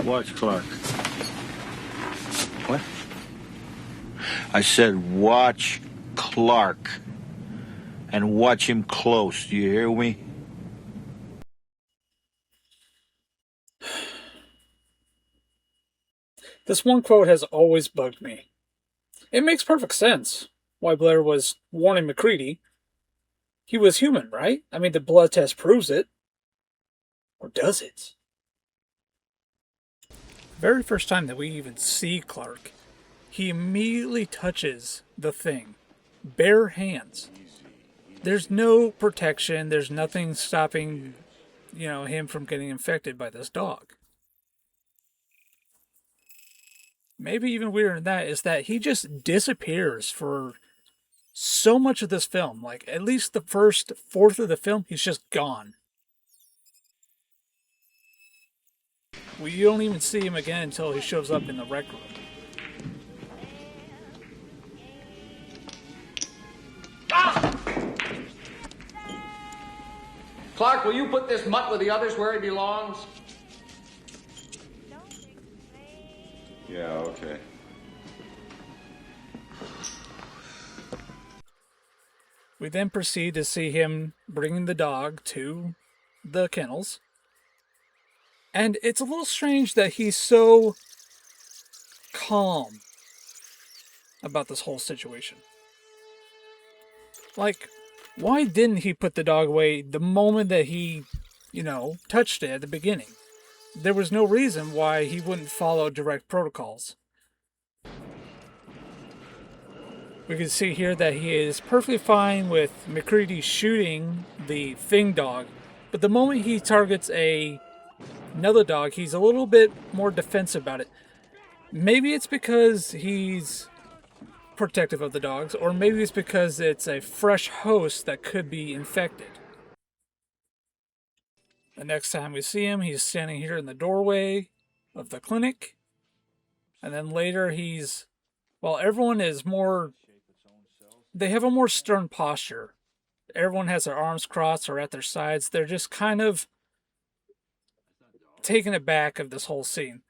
Watch Clark. What? I said watch Clark. And watch him close. Do you hear me? This one quote has always bugged me. It makes perfect sense why Blair was warning McCready. He was human, right? I mean, the blood test proves it. Or does it? The very first time that we even see Clark, he immediately touches the thing. Bare hands. There's no protection. There's nothing stopping, him from getting infected by this dog. Maybe even weirder than that is that he just disappears for so much of this film. Like, at least the first fourth of the film, he's just gone. You don't even see him again until he shows up in the rec room. Clark, will you put this mutt with the others where he belongs? Yeah, okay. We then proceed to see him bringing the dog to the kennels. And it's a little strange that he's so calm about this whole situation. Like, why didn't he put the dog away the moment that he, touched it at the beginning? There was no reason why he wouldn't follow direct protocols. We can see here that he is perfectly fine with McCready shooting the ThIng dog, but the moment he targets another dog, he's a little bit more defensive about it. Maybe it's because he's protective of the dogs, or maybe it's because it's a fresh host that could be infected. The next time we see him, he's standing here in the doorway of the clinic. And then later everyone is they have a more stern posture. Everyone has their arms crossed or at their sides. They're just kind of taken aback of this whole scene.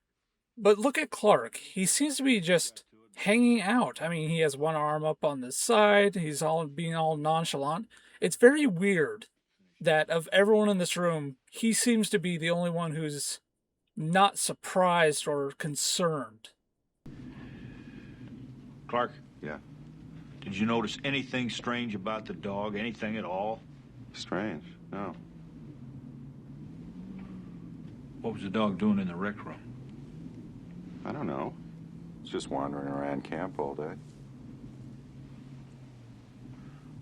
But look at Clark. He seems to be just hanging out. I mean, he has one arm up on the side. He's being all nonchalant. It's very weird that of everyone in this room, he seems to be the only one who's not surprised or concerned. Clark? Yeah. Did you notice anything strange about the dog? Anything at all? Strange? No. What was the dog doing in the rec room? I don't know. It's just wandering around camp all day.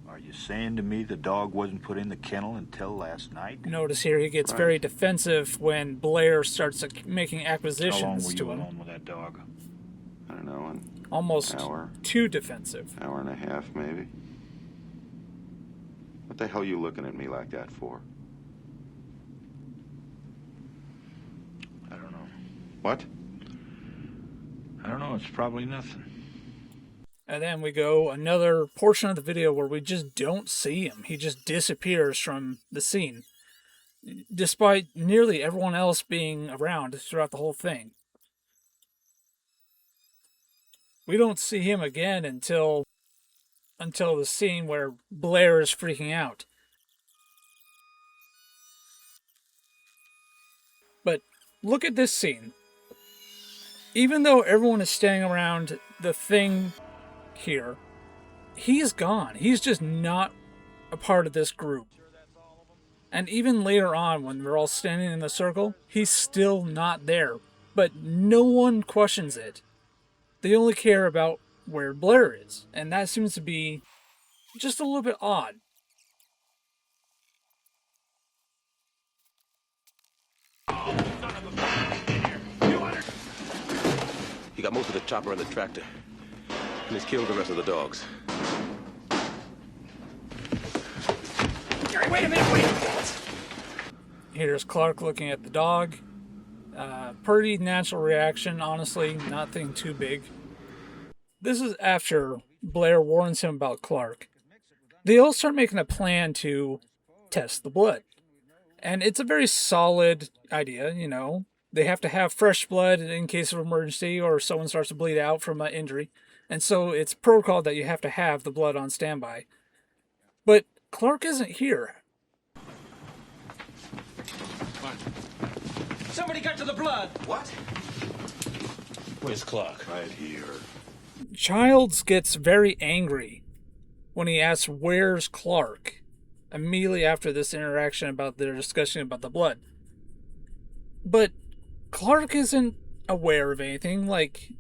Are you saying to me the dog wasn't put in the kennel until last night? Notice here he gets very defensive when Blair starts making acquisitions How long were to you him. alone with that dog? I don't know, Almost hour. too defensive. Hour and a half, maybe. What the hell are you looking at me like that for? I don't know. What? I don't know. It's probably nothing. And then we go another portion of the video where we just don't see him. He just disappears from the scene, despite nearly everyone else being around throughout the whole thing. We don't see him again until the scene where Blair is freaking out. But look at this scene. Even though everyone is standing around the ThIng here, he's gone. He's just not a part of this group. And even later on, when we're all standing in the circle, he's still not there. But no one questions it. They only care about where Blair is. And that seems to be just a little bit odd. He got most of the chopper and the tractor. And he's killed the rest of the dogs. Jerry, wait a minute. Here's Clark looking at the dog. Pretty natural reaction, honestly. Nothing too big. This is after Blair warns him about Clark. They all start making a plan to test the blood. And it's a very solid idea, They have to have fresh blood in case of emergency or someone starts to bleed out from an injury. And so it's protocol that you have to have the blood on standby. But Clark isn't here. Somebody got to the blood. What? Where's Clark? Right here. Childs gets very angry when he asks, "Where's Clark?" immediately after this interaction about their discussion about the blood. But Clark isn't aware of anything like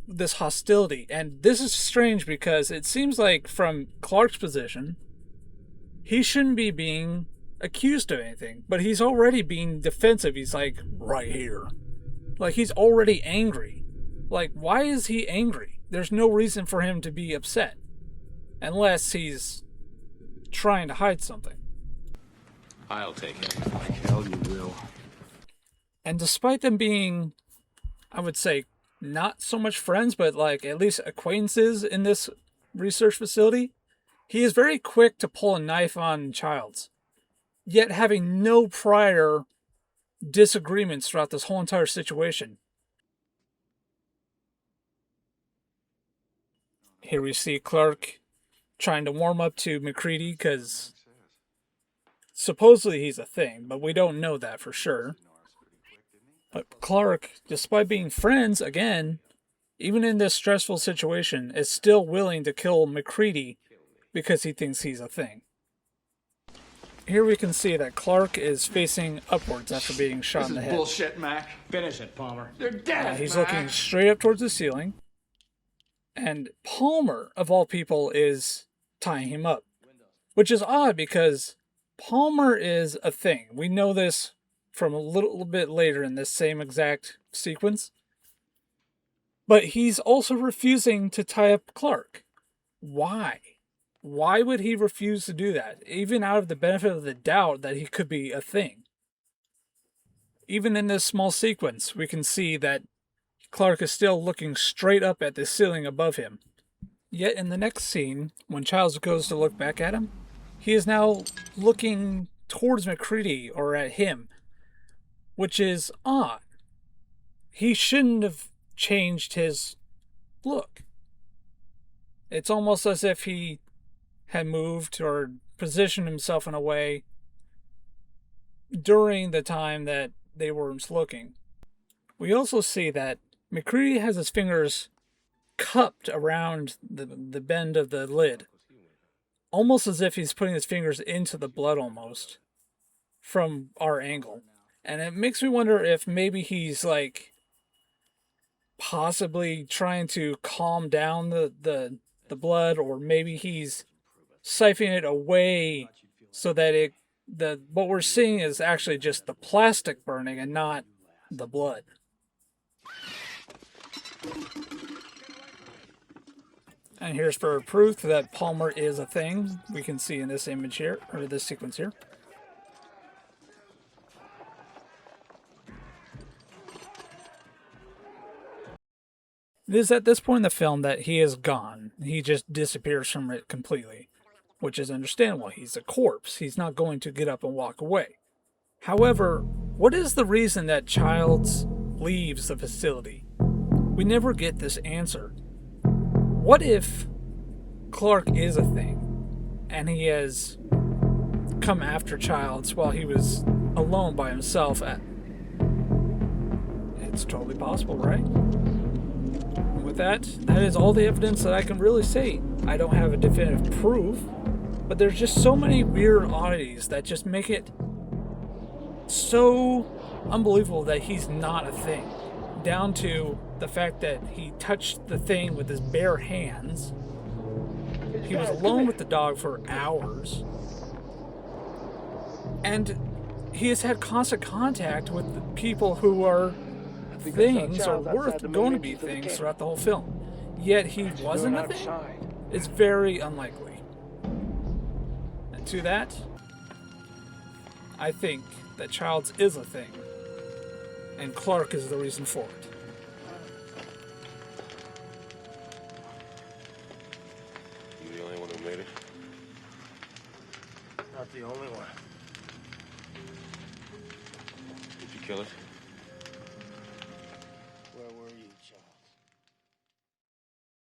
this hostility. And this is strange because it seems like from Clark's position, he shouldn't be being accused of anything, but he's already being defensive. He's like, right here. Like, he's already angry. Like, why is he angry? There's no reason for him to be upset. Unless he's trying to hide something. I'll take it. Like hell you will. And despite them being, I would say, not so much friends, but like at least acquaintances in this research facility, he is very quick to pull a knife on Childs. Yet having no prior disagreements throughout this whole entire situation. Here we see Clark trying to warm up to MacReady because supposedly he's a thing, but we don't know that for sure. But Clark, despite being friends, again, even in this stressful situation, is still willing to kill MacReady because he thinks he's a thing. Here we can see that Clark is facing upwards after being shot in the head. Bullshit, Mac. Finish it, Palmer. They're dead. He's Mac. looking straight up towards the ceiling. And Palmer, of all people, is tying him up. Which is odd because Palmer is a thing. We know this from a little bit later in this same exact sequence. But he's also refusing to tie up Clark. Why? Why would he refuse to do that? Even out of the benefit of the doubt that he could be a thing. Even in this small sequence, we can see that Clark is still looking straight up at the ceiling above him. Yet in the next scene, when Childs goes to look back at him, he is now looking towards MacReady or at him, which is odd. He shouldn't have changed his look. It's almost as if he had moved or positioned himself in a way during the time that they weren't looking. We also see that MacReady has his fingers cupped around the bend of the lid, almost as if he's putting his fingers into the blood almost from our angle. And it makes me wonder if maybe he's like possibly trying to calm down the blood, or maybe he's siphoning it away so that what we're seeing is actually just the plastic burning and not the blood. And here's for proof that Palmer is a thing. We can see in this image here, or this sequence here. It is at this point in the film that he is gone. He just disappears from it completely, which is understandable. He's a corpse. He's not going to get up and walk away. However, what is the reason that Childs leaves the facility? We never get this answer. What if Clark is a thing and he has come after Childs while he was alone by himself? It's totally possible, right? And with that is all the evidence that I can really say. I don't have a definitive proof, but there's just so many weird oddities that just make it so unbelievable that he's not a thing. Down to the fact that he touched the thing with his bare hands. He was alone with the dog for hours. And he has had constant contact with the people who are things or worth going to be things throughout the whole film. Yet he wasn't a thing. It's very unlikely. And to that, I think that Childs is a thing. And Clark is the reason for it. You the only one who made it? Not the only one. Did you kill it?